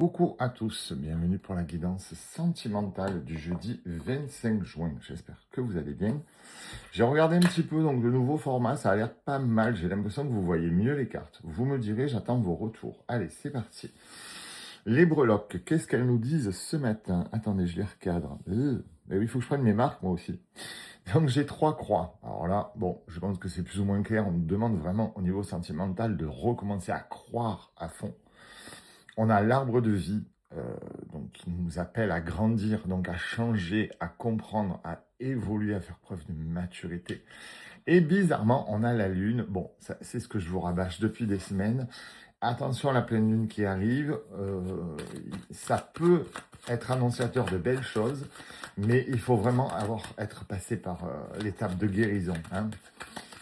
Coucou à tous, bienvenue pour la guidance sentimentale du jeudi 25 juin. J'espère que vous allez bien. J'ai regardé un petit peu donc le nouveau format, ça a l'air pas mal. J'ai l'impression que vous voyez mieux les cartes. Vous me direz, j'attends vos retours. Allez, c'est parti. Les breloques, qu'est-ce qu'elles nous disent ce matin? Attendez, je les recadre. Eh oui, il faut que je prenne mes marques moi aussi. Donc j'ai 3 croix. Alors là, bon, je pense que c'est plus ou moins clair. On nous demande vraiment au niveau sentimental de recommencer à croire à fond. On a l'arbre de vie, donc, qui nous appelle à grandir, donc à changer, à comprendre, à évoluer, à faire preuve de maturité. Et bizarrement, on a la lune. Bon, c'est ce que je vous rabâche depuis des semaines. Attention à la pleine lune qui arrive. Ça peut être annonciateur de belles choses, mais il faut vraiment être passé par l'étape de guérison, hein.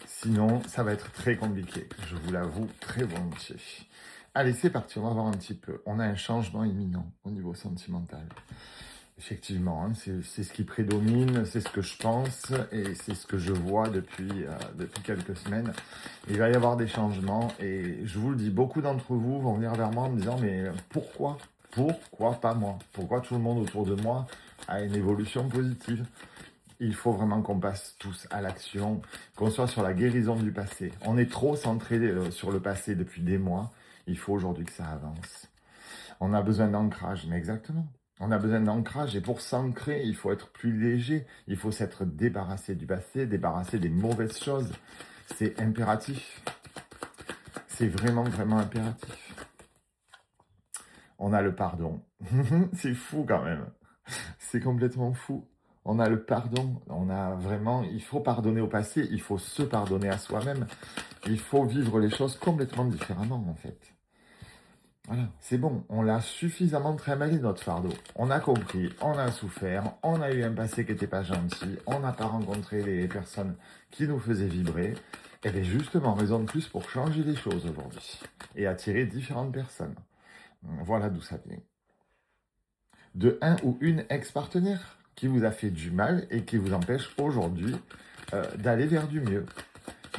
Sinon, ça va être très compliqué. Je vous l'avoue très volontiers. Allez, c'est parti, on va voir un petit peu. On a un changement imminent au niveau sentimental. Effectivement, hein, c'est ce qui prédomine, c'est ce que je pense et c'est ce que je vois depuis quelques semaines. Il va y avoir des changements et je vous le dis, beaucoup d'entre vous vont venir vers moi en me disant « Mais pourquoi? Pourquoi pas moi? Pourquoi tout le monde autour de moi a une évolution positive ?» Il faut vraiment qu'on passe tous à l'action, qu'on soit sur la guérison du passé. On est trop centré sur le passé depuis des mois. Il faut aujourd'hui que ça avance. On a besoin d'ancrage, mais exactement. On a besoin d'ancrage et pour s'ancrer, il faut être plus léger. Il faut s'être débarrassé du passé, débarrassé des mauvaises choses. C'est impératif. C'est vraiment, vraiment impératif. On a le pardon. C'est fou quand même. C'est complètement fou. On a le pardon, il faut pardonner au passé, il faut se pardonner à soi-même, il faut vivre les choses complètement différemment en fait. Voilà, c'est bon, on l'a suffisamment trimballé notre fardeau. On a compris, on a souffert, on a eu un passé qui n'était pas gentil, on n'a pas rencontré les personnes qui nous faisaient vibrer. Et bien justement, raison de plus pour changer les choses aujourd'hui et attirer différentes personnes. Voilà d'où ça vient. De un ou une ex-partenaire qui vous a fait du mal et qui vous empêche aujourd'hui d'aller vers du mieux.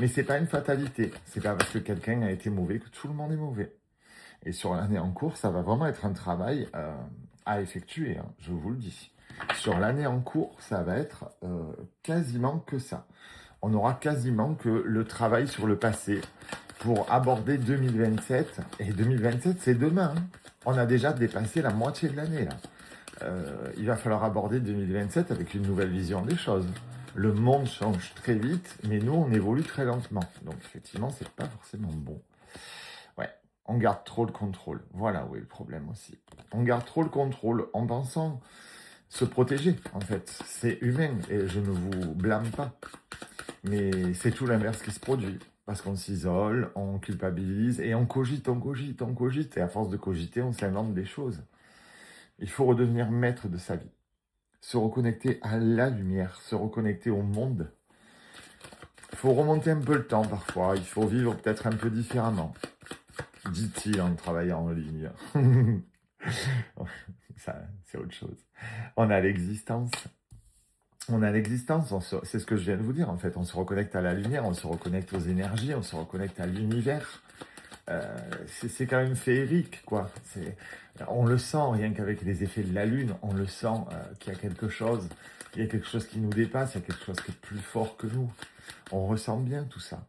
Mais c'est pas une fatalité. C'est pas parce que quelqu'un a été mauvais que tout le monde est mauvais. Et sur l'année en cours, ça va vraiment être un travail à effectuer, hein, je vous le dis. Sur l'année en cours, ça va être quasiment que ça. On aura quasiment que le travail sur le passé pour aborder 2027. Et 2027, c'est demain, hein. On a déjà dépassé la moitié de l'année, là. Il va falloir aborder 2027 avec une nouvelle vision des choses. Le monde change très vite, mais nous, on évolue très lentement. Donc, effectivement, c'est pas forcément bon. Ouais, on garde trop le contrôle. Voilà où est le problème aussi. On garde trop le contrôle en pensant se protéger, en fait. C'est humain et je ne vous blâme pas. Mais c'est tout l'inverse qui se produit. Parce qu'on s'isole, on culpabilise et on cogite. Et à force de cogiter, on s'invente des choses. Il faut redevenir maître de sa vie, se reconnecter à la lumière, se reconnecter au monde. Il faut remonter un peu le temps parfois, il faut vivre peut-être un peu différemment, dit-il en travaillant en ligne. Ça, c'est autre chose. On a l'existence. C'est ce que je viens de vous dire en fait. On se reconnecte à la lumière, on se reconnecte aux énergies, on se reconnecte à l'univers. C'est quand même féerique, quoi. On le sent, rien qu'avec les effets de la Lune, on le sent qu'il y a quelque chose qui nous dépasse, il y a quelque chose qui est plus fort que nous. On ressent bien tout ça.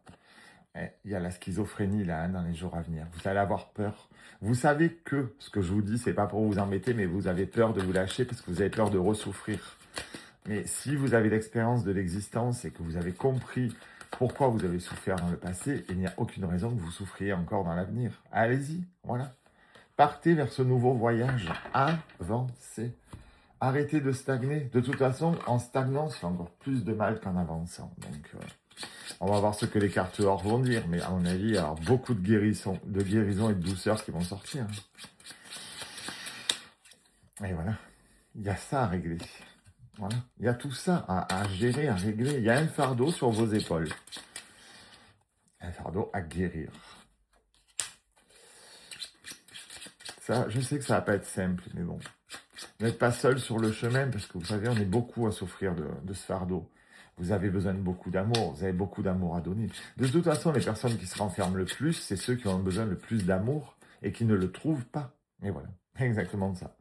Il y a la schizophrénie, là, hein, dans les jours à venir. Vous allez avoir peur. Vous savez que ce que je vous dis, c'est pas pour vous embêter, mais vous avez peur de vous lâcher parce que vous avez peur de ressouffrir. Mais si vous avez l'expérience de l'existence et que vous avez compris pourquoi vous avez souffert dans le passé, il n'y a aucune raison que vous souffriez encore dans l'avenir. Allez-y, voilà. Partez vers ce nouveau voyage. Avancez. Arrêtez de stagner. De toute façon, en stagnant, c'est encore plus de mal qu'en avançant. Donc, on va voir ce que les cartes or vont dire. Mais à mon avis, il y a beaucoup de guérison et de douceur qui vont sortir. Et voilà. Il y a ça à régler. Voilà. Il y a tout ça à gérer, à régler. Il y a un fardeau sur vos épaules. Un fardeau à guérir. Ça, je sais que ça va pas être simple, mais bon. Vous n'êtes pas seul sur le chemin, parce que vous savez, on est beaucoup à souffrir de ce fardeau. Vous avez besoin de beaucoup d'amour, vous avez beaucoup d'amour à donner. De toute façon, les personnes qui se renferment le plus, c'est ceux qui ont besoin le plus d'amour et qui ne le trouvent pas. Et voilà. Exactement ça.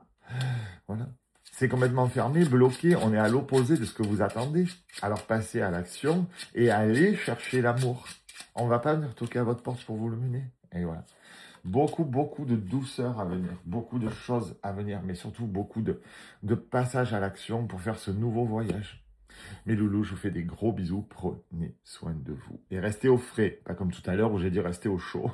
Voilà. C'est complètement fermé, bloqué, on est à l'opposé de ce que vous attendez. Alors passez à l'action et allez chercher l'amour. On ne va pas venir toquer à votre porte pour vous le mener. Et voilà. Beaucoup, beaucoup de douceur à venir, beaucoup de choses à venir, mais surtout beaucoup de passages à l'action pour faire ce nouveau voyage. Mes loulous, je vous fais des gros bisous, prenez soin de vous. Et restez au frais, pas comme tout à l'heure où j'ai dit rester au chaud.